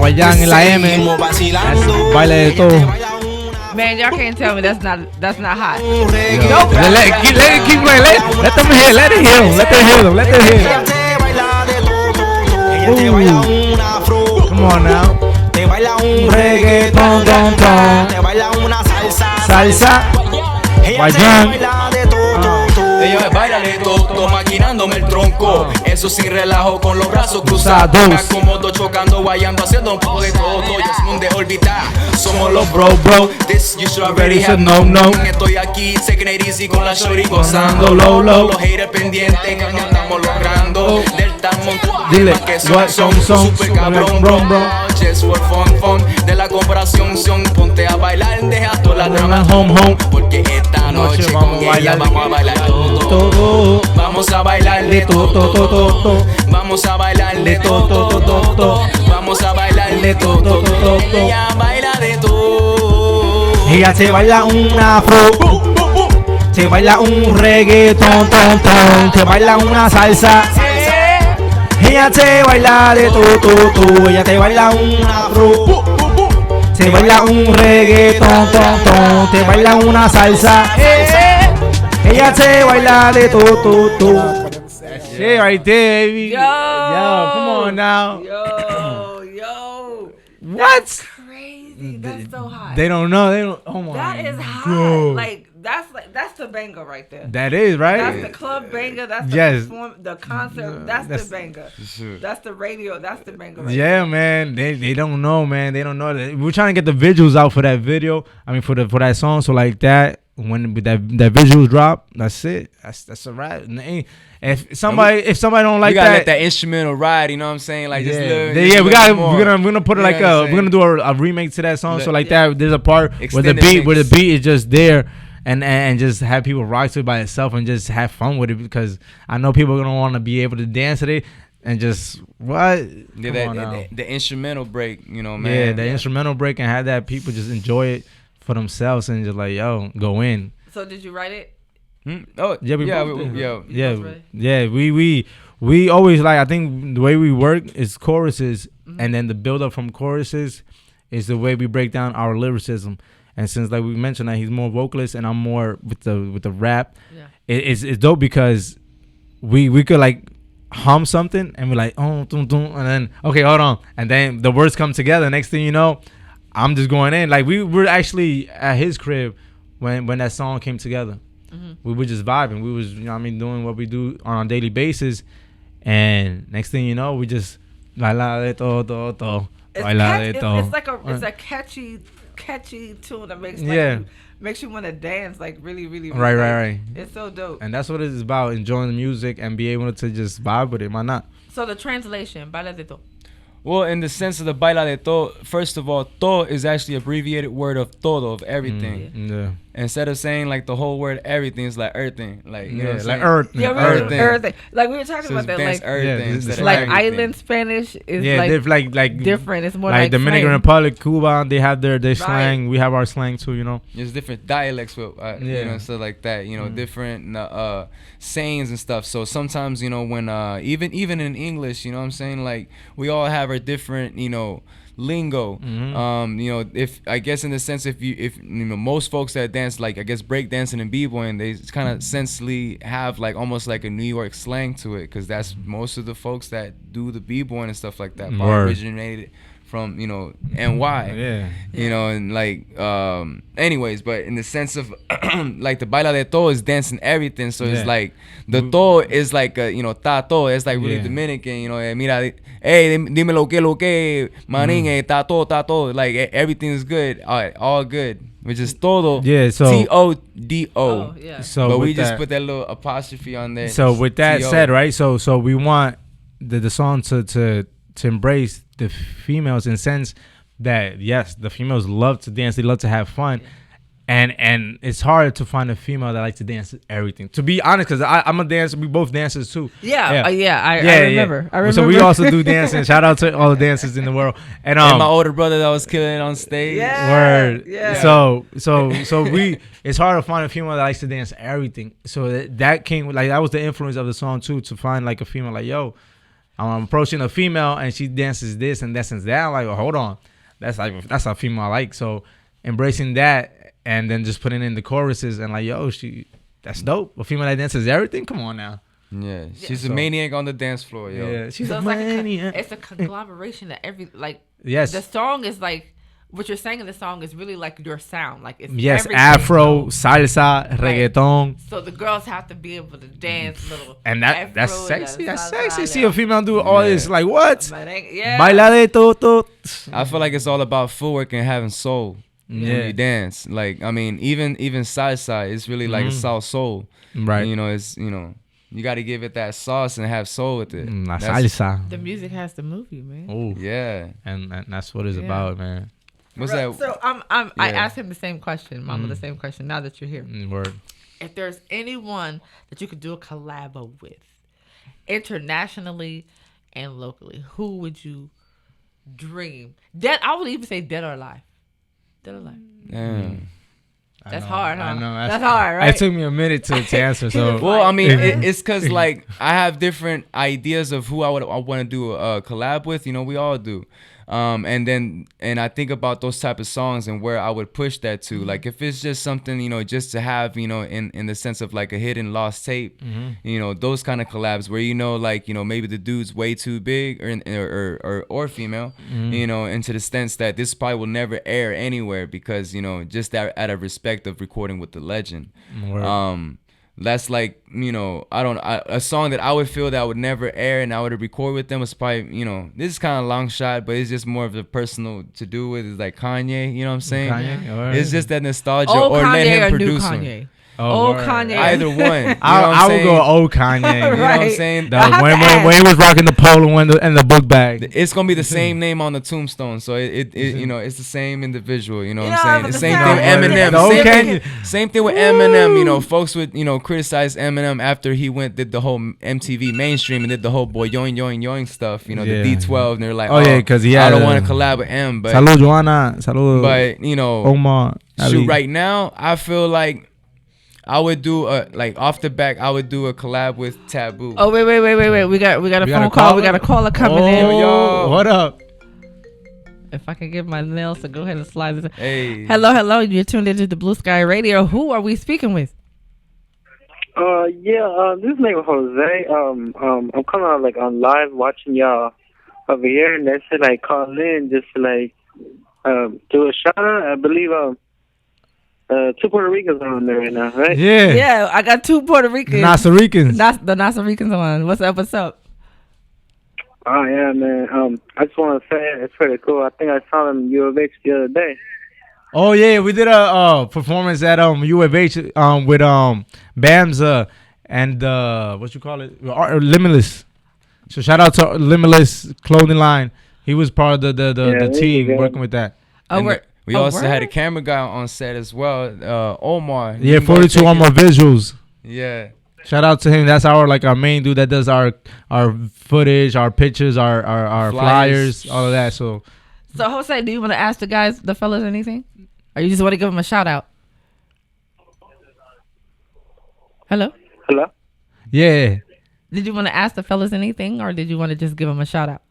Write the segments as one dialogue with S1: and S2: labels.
S1: Guayán en la M. Baile de todo.
S2: Man, y'all can't tell me that's not hot.
S1: Nope. Let it keep going. Let them hear. Let it hear them. Let them hear them. Let them hear them. Come on now.
S3: Te baila un reggaetón, te baila una salsa.
S1: Guayán.
S4: Ella baila de todo, maquinándome el tronco. Eso sin relajo, con los brazos cruzados. Me acomodo chocando, guayando, haciendo un poco de todo. Jasmin de orbitar, somos los bro. This you should already have known. Estoy aquí, taking it easy con la shorty gozando. Los haters pendientes, que no estamos logrando. Delta montón,
S1: dile,
S4: que son super cabrón, bro. Just for fun, de la comparación, ponte a bailar, deja toda la drama home. Porque esta noche con ella vamos a bailar todo. Vamos a bailar de todo. Vamos a bailar de todo. Vamos a bailar de todo. Ella baila de todo.
S3: Ella se baila un afro. Se baila un reggaetón, se baila una salsa. Ella te baila de todo. Ella te baila un afro. Se baila un reggaetón, te baila una salsa. Ella te baila de todo.
S1: Shit right there, baby.
S2: Yo,
S1: come on now.
S2: Yo.
S1: What?
S2: That's crazy. That's so hot.
S1: They don't know. Oh my.
S2: That is hot.
S1: God.
S2: Like that's the banger right there.
S1: That is right.
S2: That's the club banger. That's the
S1: Yes.
S2: the concert. That's the banger. That's the radio. That's the banger. Right
S1: Yeah,
S2: there.
S1: man. They don't know, man. They don't know. We're trying to get the visuals out for that video. I mean, for that song. So like that, when that visuals drop, that's it. That's a wrap. If somebody don't like
S4: you gotta
S1: that,
S4: let that instrumental ride. You know what I'm saying? Like just
S1: we're gonna put it like we're gonna do a remake to that song. So like that, there's a part where the beat is just there. And just have people rock to it by itself and just have fun with it, because I know people are gonna want to be able to dance to it and just
S4: the instrumental break, you know, man.
S1: Yeah, the instrumental break, and have that people just enjoy it for themselves and just like, yo, go in.
S2: So did you write it?
S1: Oh yeah,
S4: yeah.
S1: We always like, I think the way we work is choruses, and then the build up from choruses is the way we break down our lyricism. And since like we mentioned that he's more vocalist and I'm more with the rap, it's dope, because we could like hum something and we're like, oh, dum, dum, and then okay, hold on, and then the words come together. Next thing you know, I'm just going in. Like we were actually at his crib when that song came together. We were just vibing. We was, doing what we do on a daily basis, and next thing you know, we just baila de todo.
S2: It's like it's a catchy tune that makes you want to dance, like really, really, really.
S1: Right.
S2: It's so dope.
S1: And that's what it's about, enjoying the music and be able to just vibe with it. Why not?
S2: So the translation, baila de todo.
S4: Well, in the sense of the baila de todo, first of all, todo is actually abbreviated word of todo, of everything.
S1: Yeah.
S4: Instead of saying like the whole word everything, it's like earthing, like you know what I'm
S1: like
S4: saying?
S1: earth.
S2: Yeah, everything. Like we were talking about that, like
S4: earthing,
S2: like island Spanish is
S1: like
S2: different. It's more
S1: like Dominican
S2: slang.
S1: Republic, Cuba. They have their slang. We have our slang too. You know.
S4: There's different dialects with you know, stuff like that. You know, different sayings and stuff. So sometimes, you know, when even in English, you know what I'm saying, like we all have our different, you know, lingo. You know, if I guess in the sense, if you know, most folks that dance, like I guess break dancing and b-boying, they kind of sensibly have like almost like a New York slang to it, because that's most of the folks that do the b-boying and stuff like that originated from, you know, NY. You know, and like anyways, but in the sense of like the baila de todo is dancing everything, so it's like the todo is like you know, ta todo, it's like really Dominican, you know, mira, hey, dime lo que, manín, ta todo, like everything is good, all good, which is todo,
S1: so
S2: TODO.
S1: So
S4: but we just put that little apostrophe on there.
S1: So with that said, right, so we want the song to embrace the females, in sense that yes, the females love to dance, they love to have fun, and it's hard to find a female that likes to dance everything, to be honest, because I'm a dancer. We both dancers too. I remember. So we also do dancing. Shout out to all the dancers in the world, and
S4: my older brother that was killing it on stage.
S1: So we, it's hard to find a female that likes to dance everything. So that came, like, that was the influence of the song too, to find like a female like, yo, I'm approaching a female and she dances this and dances that. I'm like, well, hold on, that's a female I like. So embracing that and then just putting in the choruses and like, yo, that's dope. A female that dances everything. Come on now.
S4: Yeah, she's a maniac on the dance floor, yo.
S1: Yeah, she's
S2: so
S1: a
S2: it's
S1: maniac.
S2: It's a conglomeration of
S1: yes.
S2: The song is like. What you're saying in the song is really like your sound, like it's
S1: everything. Afro, salsa, reggaeton.
S2: So the girls have to be able to dance little.
S1: And that's sexy. That's sexy. See
S2: a
S1: a female do all this, like what?
S2: Yeah.
S1: Baila de todo.
S4: I feel like it's all about footwork and having soul when you dance. Like I mean, even salsa, it's really like a South soul,
S1: right?
S4: You know, it's you got to give it that sauce and have soul with it.
S1: La salsa.
S2: The music has to move you, man.
S1: Oh
S4: yeah,
S1: and that's what it's about, man.
S4: What's that?
S2: So I asked him the same question, Mama, the same question. Now that you're here,
S1: word.
S2: If there's anyone that you could do a collab with, internationally and locally, who would you dream? Dead? I would even say dead or alive. Dead or alive.
S4: Damn.
S2: That's hard, huh?
S1: I know.
S2: That's hard, right?
S1: It took me a minute to answer. So
S4: well, I mean, it's because like I have different ideas of who I want to do a collab with. You know, we all do. And I think about those type of songs and where I would push that to. Like if it's just something, you know, just to have, you know, in the sense of like a hidden lost tape, you know, those kind of collabs where, you know, like, you know, maybe the dude's way too big or female, you know, into the sense that this probably will never air anywhere because, you know, just that out of respect of recording with the legend. That's like, you know, a song that I would feel that I would never air and I would record with them was probably, you know, this is kind of long shot, but it's just more of the personal to do with. It's like Kanye, you know what I'm saying?
S1: Kanye?
S4: It's just that nostalgia
S2: or
S4: Kanye
S2: let him
S4: or
S2: produce
S4: new
S2: one.
S4: Kanye.
S2: Oh, Kanye.
S4: Either one. You know
S1: I would go old Kanye.
S4: You know what I'm saying?
S1: When he was rocking the polo and the book bag.
S4: It's gonna be the same name on the tombstone, so it you know, it's the same individual. You know what I'm saying? The same thing with Eminem. Same thing with Eminem. You know, folks would, you know, criticize Eminem after he did the whole MTV mainstream and did the whole boy yoing yoing yoing stuff. You know, the D12, and they're like,
S1: because I
S4: don't want to collab with M. But
S1: Salud, Joanna. Salud.
S4: But you know,
S1: Omar.
S4: Shoot, right now I feel like I would do off the back. I would do a collab with Taboo.
S2: Oh wait! We got a phone call. We got a caller coming in.
S1: Yo, what up?
S2: If I can get my nails to go ahead and slide this.
S4: Hey.
S2: Hello. You're tuned into the Blue Sky Radio. Who are we speaking with?
S5: This name is Jose. I'm coming out like on live watching y'all over here, and they said like call in just to like do a shout out. I believe 2 Puerto Ricans are on there right now, right?
S2: Yeah, I got 2 Puerto Ricans.
S1: Nasa Ricans.
S2: The Nasa Ricans on. What's up?
S5: Oh, yeah, man. I just want to say it's pretty cool. I think I saw them in U of H the other day.
S1: Oh, yeah. We did a performance at U of H with Bams and what you call it? Limitless. So shout out to Limitless clothing line. He was part of the team working with that.
S4: We also had a camera guy on set as well, Omar.
S1: Yeah, 42 Omar visuals.
S4: Yeah.
S1: Shout out to him. That's our main dude that does our footage, our pictures, our flyers, all of that. So
S2: Jose, do you want to ask the fellas anything? Or you just want to give them a shout out? Hello?
S1: Yeah.
S2: Did you want to ask the fellas anything, or did you want to just give them a shout out?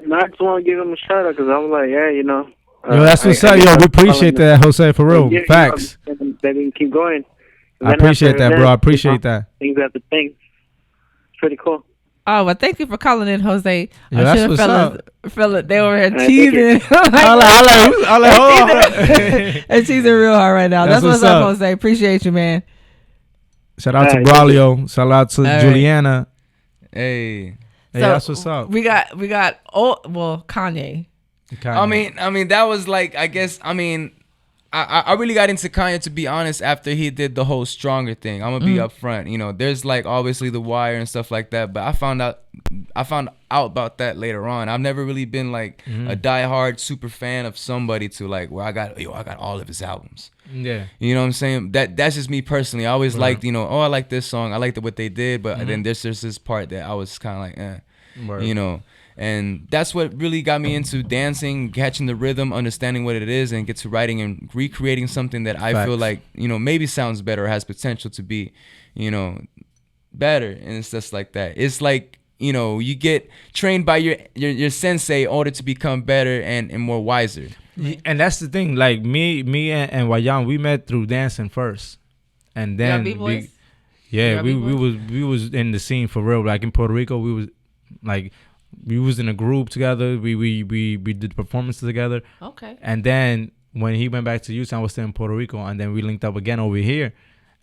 S5: No, I just want to give them a shout out because I'm like, yeah, you know.
S1: Yo, that's what's up. Yo, we appreciate that, Jose, for real. Facts.
S5: They can keep going.
S1: I appreciate that, bro. I appreciate that.
S5: Things after things. It's pretty cool.
S2: Oh, well, thank you for calling in, Jose.
S1: Yeah, that's what's up.
S2: Fella, they over here cheating.
S1: I like,
S2: and she's real hard right now. That's what's up, Jose. Appreciate you, man.
S1: Shout out to Braulio. Shout out to Juliana.
S4: Hey,
S1: that's what's up.
S2: We got Kanye.
S4: I mean, that was like, I guess, I really got into Kanye, to be honest, after he did the whole Stronger thing. I'm gonna be upfront. You know, there's like obviously The Wire and stuff like that, but I found out about that later on. I've never really been like a diehard super fan of somebody to like where I got all of his albums.
S1: Yeah,
S4: you know what I'm saying? That's just me personally. I always liked, you know, I like this song, I liked what they did, but then there's just this part that I was kind of like, you know. And that's what really got me into dancing, catching the rhythm, understanding what it is, and get to writing and recreating something that I feel like, you know, maybe sounds better or has potential to be, you know, better. And it's just like that. It's like you get trained by your sensei in order to become better and more wiser.
S1: And that's the thing. Like me and Wayan, we met through dancing first, and then we was in the scene for real. Like in Puerto Rico, we was in a group together. We did performances together.
S2: Okay.
S1: And then when he went back to Houston, I was still in Puerto Rico, and then we linked up again over here.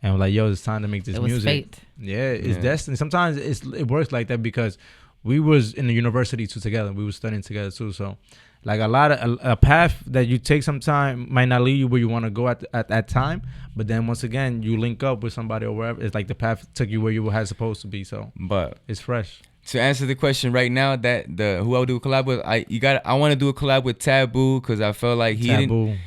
S1: And we're like, yo, it's time to make this music.
S2: Fate.
S1: Yeah, it's destiny. Sometimes it works like that because we was in the university too together. We was studying together too. So, like a path that you take sometime might not lead you where you want to go at that time. But then once again, you link up with somebody or wherever. It's like the path took you where you were supposed to be. So,
S4: but
S1: it's fresh.
S4: To answer the question right now, that who I would do a collab with, I want to do a collab with Taboo because I felt like he didn't.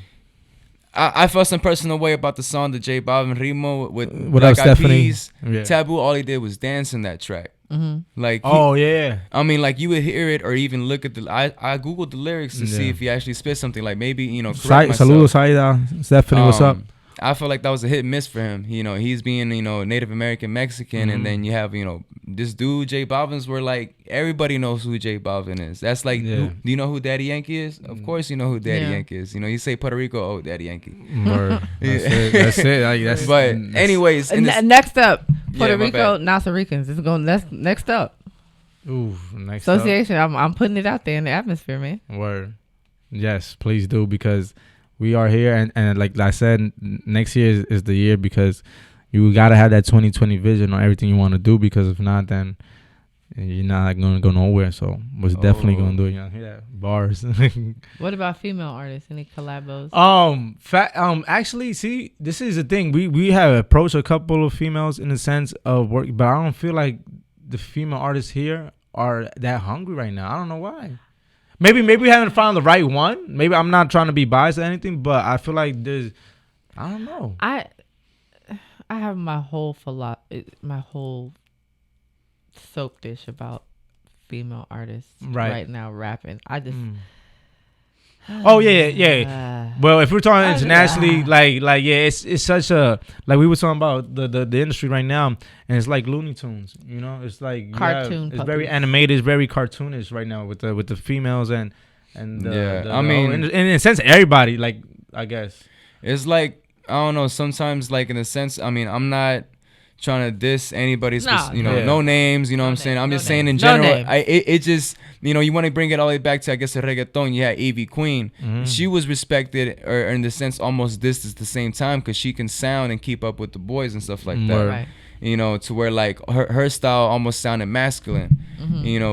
S4: I felt some personal way about the song, the J Balvin Remo with Black Eyed Peas. Yeah. Taboo, all he did was dance in that track.
S2: Mm-hmm.
S4: Like, I mean, like you would hear it or even look at I googled the lyrics to see if he actually spit something. Like maybe
S1: Saludos, Saida, Stephanie, what's up?
S4: I feel like that was a hit and miss for him. He's being Native American Mexican, and then you have this dude J Balvin's where like everybody knows who J Balvin is. That's like, do you know who Daddy Yankee is? Of course you know who Daddy Yankee is. You say Puerto Rico, oh Daddy Yankee.
S1: That's it.
S4: But anyways,
S2: next up, Puerto Rico, Nasa Ricans. It's going next up.
S1: Ooh, next
S2: association. I'm putting it out there in the atmosphere, man.
S1: Word. Yes, please do, because we are here, and like I said, next year is the year, because you gotta have that 2020 vision on everything you want to do, because if not, then you're not gonna go nowhere. So we're definitely gonna do it. Hear that? Bars.
S2: What about female artists? Any collabos?
S1: Actually, see, this is the thing. We have approached a couple of females in the sense of work, but I don't feel like the female artists here are that hungry right now. I don't know why. Maybe we haven't found the right one. Maybe I'm not trying to be biased or anything, but I feel like I don't know.
S2: I have my whole soap dish about female artists right now rapping. I just.
S1: Oh yeah. Well, if we're talking internationally, it's such a, like we were talking about the industry right now, and it's like Looney Tunes. It's like
S2: cartoon.
S1: It's very animated, it's very cartoonish right now with the females and
S4: I mean,
S1: in a sense, everybody, like, I guess
S4: it's like, I don't know. Sometimes, like, in a sense, I mean, I'm not trying to diss anybody's, no names, what I'm saying? I'm just saying in general, it just, you want to bring it all the way back to, I guess, the reggaeton. Yeah, Evie Queen. Mm-hmm. She was respected, or in the sense, almost dissed at the same time, because she can sound and keep up with the boys and stuff like that.
S2: Right.
S4: To where like her style almost sounded masculine,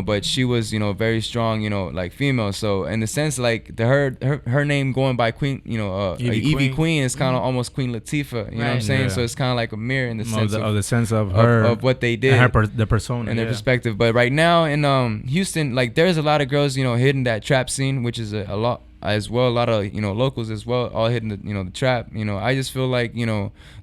S4: but she was, very strong, like female. So in the sense, like her name going by Queen, Evie Queen is kind of almost Queen Latifah, you know what I'm saying? Yeah. So it's kind of like a mirror in the sense
S1: of the sense of her,
S4: of what they did,
S1: and the persona
S4: and their perspective. But right now in Houston, like there's a lot of girls, hitting that trap scene, which is a lot as well. A lot of locals as well, all hitting the the trap. I just feel like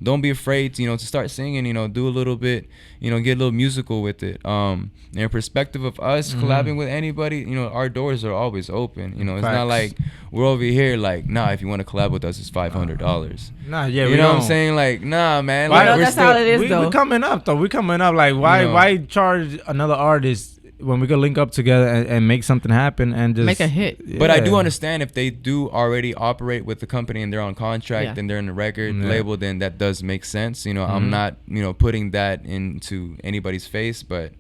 S4: don't be afraid to to start singing. Do a little bit. Get a little musical with it. In perspective of us collabing with anybody, our doors are always open. It's not like we're over here like, nah, if you want to collab with us, it's $500.
S1: Nah, yeah,
S4: you know what I'm saying? Like, nah, man.
S2: Why,
S4: like,
S2: that's how it is, though.
S1: We're coming up though. We're coming up. Like, why charge another artist when we could link up together and make something happen and just
S2: make a hit?
S1: Yeah.
S4: But I do understand if they do already operate with the company and they're on contract and they're in the record label, then that does make sense. I'm not putting that into anybody's face, but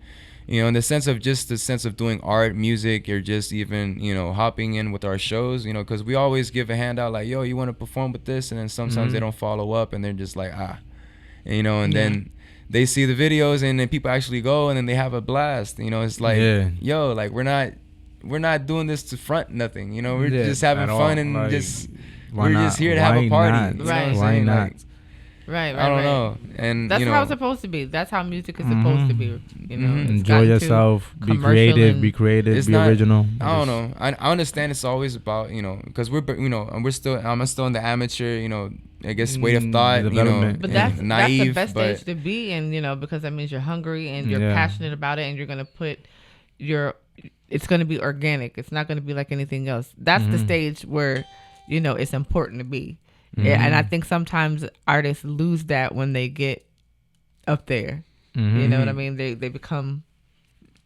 S4: in the sense of just the sense of doing art, music, or just even hopping in with our shows, because we always give a handout like, yo, you want to perform with this, and then sometimes they don't follow up and they're just like, and then they see the videos and then people actually go and then they have a blast. It's like, yo, like we're not doing this to front nothing. We're just having fun and like, we're just here to have a party.
S2: Right.
S1: Why not?
S4: Like, right. I don't know. And
S2: that's how it's supposed to be. That's how music is supposed to be.
S1: Enjoy yourself. Be creative. Be original.
S4: I don't know. I understand it's always about because we're and I'm still in the amateur I guess weight of thought,
S2: but that's
S4: naive,
S2: that's the best stage to be in, because that means you're hungry and you're passionate about it, and you're gonna put it's gonna be organic. It's not gonna be like anything else. That's the stage where it's important to be, and I think sometimes artists lose that when they get up there. You know what I mean? They become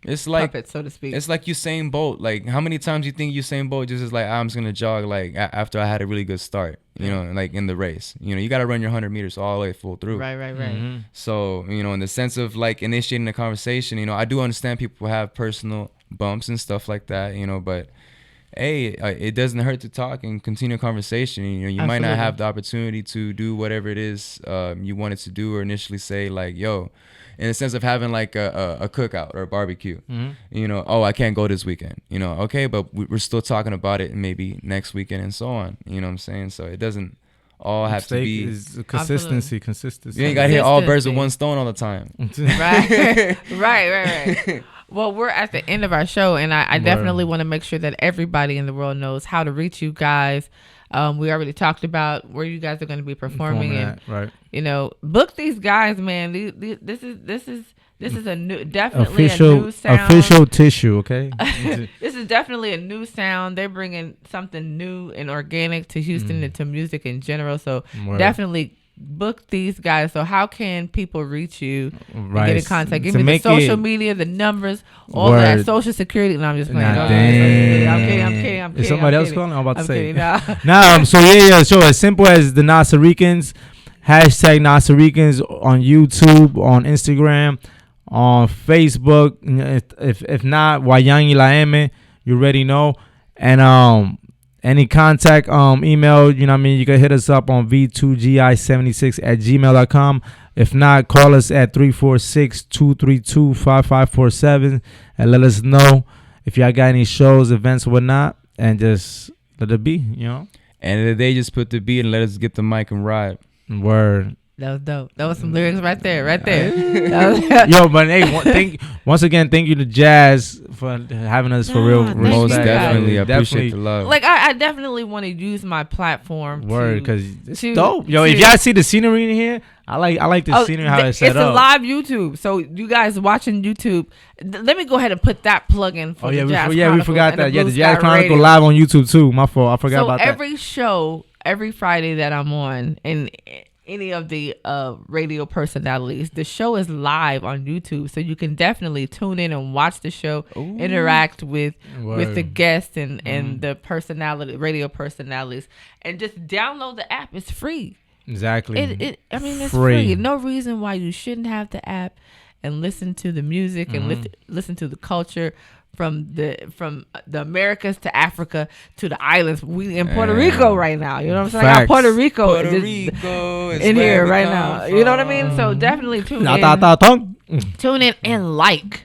S4: It's like
S2: puppet, so to speak.
S4: It's like Usain Bolt. Like, how many times you think Usain Bolt just is like, I'm just gonna jog like after I had a really good start, you know, like in the race. You know, you gotta run your 100 meters all the way full through.
S2: Right.
S1: Mm-hmm.
S4: So, you know, in the sense of like initiating the conversation, you know, I do understand people have personal bumps and stuff like that, you know, but hey, it doesn't hurt to talk and continue a conversation. You know, you might not have the opportunity to do whatever it is you wanted to do or initially say like, yo, in the sense of having like a cookout or a barbecue, you know, oh, I can't go this weekend, you know, okay, but we're still talking about it maybe next weekend and so on, you know what I'm saying? So it doesn't all have to be
S1: consistency.
S4: You ain't got to hit all birds with one stone all the time.
S2: Right. Well, we're at the end of our show, and I definitely want to make sure that everybody in the world knows how to reach you guys. We already talked about where you guys are going to be performing, and
S1: right.
S2: You know, book these guys, man. This is a new, definitely
S1: official,
S2: a new sound.
S1: Official tissue, okay?
S2: This is definitely a new sound. They're bringing something new and organic to Houston and to music in general. So definitely book these guys. So how can people reach you and get in contact? Give me the social media, the numbers, all that, social security. And I'm just playing. I'm kidding.
S1: Is somebody else calling? I'm about to say.
S2: Nah.
S1: So so as simple as the Nasaricans, hashtag Nasaricans on YouTube, on Instagram, on Facebook. If not, Wayangi La M, you already know. And any contact email, you know what I mean, you can hit us up on v2gi76@gmail.com. If not, call us at 346-232-5547 and let us know if y'all got any shows, events, or whatnot, and just let it be, you know.
S4: End of the day, just put the beat and let us get the mic and ride.
S1: Word.
S2: That was dope. That was some lyrics right there.
S1: Yo, but hey, once again, thank you to Jazz for having us for real.
S4: Most definitely. I appreciate the love.
S2: Like, I definitely want to use my platform.
S1: Word, because it's dope. Yo, if y'all see the scenery in here, I like the scenery, how it's set up.
S2: It's a live YouTube. So you guys watching YouTube, let me go ahead and put that plug in for the Jas Chronicles.
S1: We forgot that. Yeah, the Jas Chronicles live on YouTube too. My fault. I forgot about that.
S2: So every show, every Friday that I'm on, and any of the radio personalities, the show is live on YouTube, so you can definitely tune in and watch the show. Ooh. Interact with the guests and the radio personalities, and just download the app. It's free.
S1: Exactly.
S2: It's free. No reason why you shouldn't have the app and listen to the music and listen to the culture from the Americas to Africa to the islands. We in Puerto Rico right now. You know what I'm saying? I got Puerto Rico is in here right now. You know what I mean? So definitely tune in. Tune in and like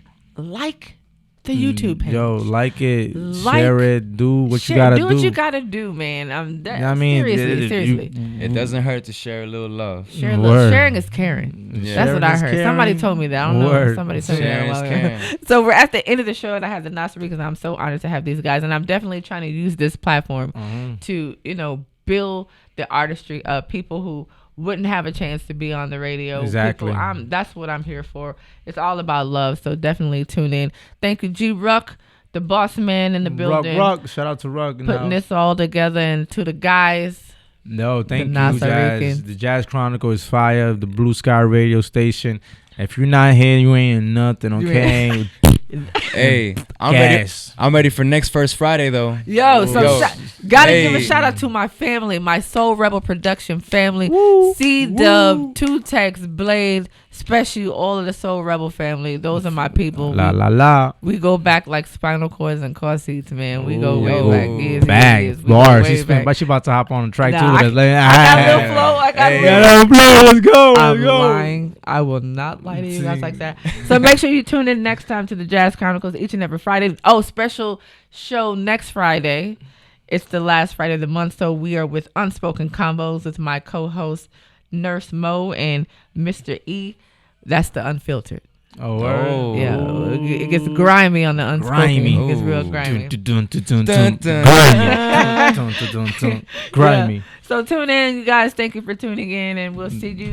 S2: the YouTube page.
S1: Yo, like it, share it, do what you gotta do.
S2: Do what you gotta do, man. Seriously.
S4: It doesn't hurt to share a little love.
S2: Sharing is caring. Yeah. That's what I heard. Caring. Somebody told me that. I don't know. Somebody told me that. So we're at the end of the show, and I have the Nasaricans, and I'm so honored to have these guys, and I'm definitely trying to use this platform to, build the artistry of people who wouldn't have a chance to be on the radio.
S1: Exactly.
S2: That's what I'm here for. It's all about love. So definitely tune in. Thank you, G Ruck, the boss man in the building.
S1: Ruck. Shout out to Ruck.
S2: Putting this all together, and to the guys.
S1: No, thank you, Jazz. The Jas Chronicles is fire. The Blue Sky radio station. If you're not here, you ain't nothing, okay?
S4: Hey, I'm ready for next First Friday though.
S2: Gotta give a shout out to my family, my Soul Rebel production family, C-Dub, 2-Tex, Blade, especially all of the Soul Rebel family. Those are my people. We go back like spinal cords and car seats, man. We go way back.
S1: Years. Bars. She about to hop on the track too. I got
S2: a little flow.
S1: Let's go.
S2: I'm lying. I will not lie to you guys like that. So make sure you tune in next time to the Jas Chronicles each and every Friday. Oh, special show next Friday. It's the last Friday of the month, so we are with Unspoken Combos with my co-host Nurse Mo and Mr. E. That's the Unfiltered.
S1: Oh,
S2: yeah. It gets grimy on the Unspoken. It gets real grimy.
S1: Grimy.
S2: So tune in, you guys. Thank you for tuning in, and we'll see you